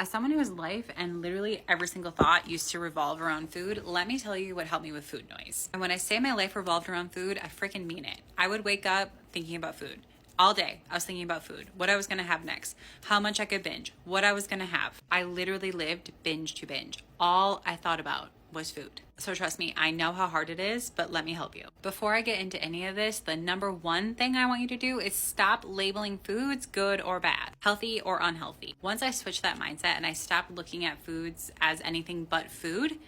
As someone whose life and literally every single thought used to revolve around food, let me tell you what helped me with food noise. And when I say my life revolved around food, I freaking mean it. I would wake up thinking about food. All day, I was thinking about food, what I was gonna have next, how much I could binge, what I was gonna have. I literally lived binge to binge. All I thought about was food. So trust me, I know how hard it is, but let me help you. Before I get into any of this, the number one thing I want you to do is stop labeling foods good or bad, healthy or unhealthy. Once I switched that mindset and I stopped looking at foods as anything but food,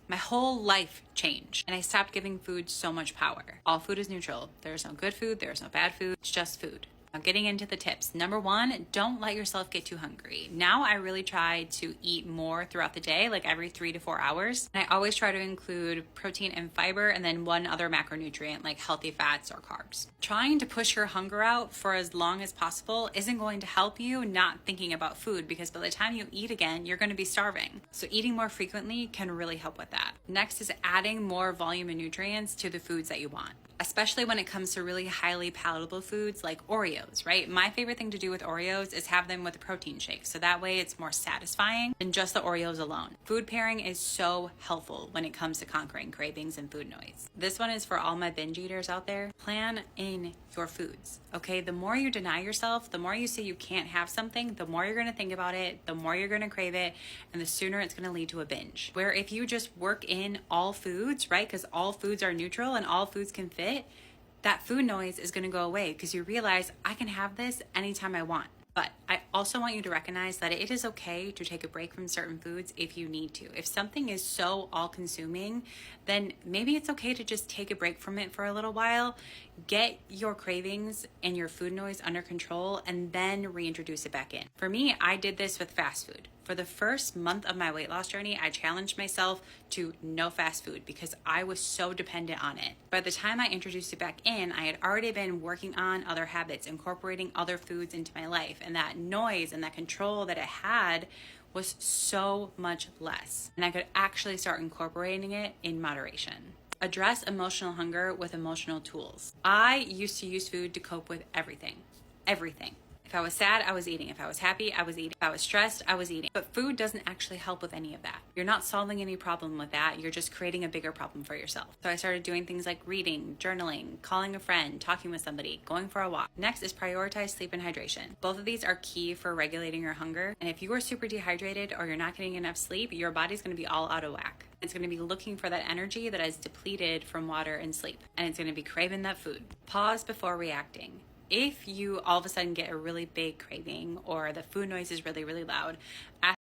my whole life changed and I stopped giving food so much power. All food is neutral. There's no good food, there's no bad food, it's just food. Now getting into the tips. Number one, don't let yourself get too hungry. Now I really try to eat more throughout the day, like every 3 to 4 hours. And I always try to include protein and fiber and then one other macronutrient like healthy fats or carbs. Trying to push your hunger out for as long as possible isn't going to help you not thinking about food, because by the time you eat again, you're going to be starving. So eating more frequently can really help with that. Next is adding more volume and nutrients to the foods that you want, especially when it comes to really highly palatable foods like Oreos, right? My favorite thing to do with Oreos is have them with a protein shake. So that way it's more satisfying than just the Oreos alone. Food pairing is so helpful when it comes to conquering cravings and food noise. This one is for all my binge eaters out there. Plan in your foods, okay? The more you deny yourself, the more you say you can't have something, the more you're gonna think about it, the more you're gonna crave it, and the sooner it's gonna lead to a binge. Where if you just work in all foods, right? Because all foods are neutral and all foods can fit, that food noise is gonna go away because you realize I can have this anytime I want. But I also want you to recognize that it is okay to take a break from certain foods if you need to. If something is so all-consuming, then maybe it's okay to just take a break from it for a little while, get your cravings and your food noise under control, and then reintroduce it back in. For me, I did this with fast food. For the first month of my weight loss journey, I challenged myself to no fast food because I was so dependent on it. By the time I introduced it back in, I had already been working on other habits, incorporating other foods into my life, and that noise and that control that it had was so much less. And I could actually start incorporating it in moderation. Address emotional hunger with emotional tools. I used to use food to cope with everything. Everything. If I was sad, I was eating. If I was happy, I was eating. If I was stressed, I was eating. But food doesn't actually help with any of that. You're not solving any problem with that. You're just creating a bigger problem for yourself. So I started doing things like reading, journaling, calling a friend, talking with somebody, going for a walk. Next is prioritize sleep and hydration. Both of these are key for regulating your hunger. And if you are super dehydrated or you're not getting enough sleep, your body's going to be all out of whack. It's going to be looking for that energy that is depleted from water and sleep. And it's going to be craving that food. Pause before reacting. If you all of a sudden get a really big craving or the food noise is really, really loud,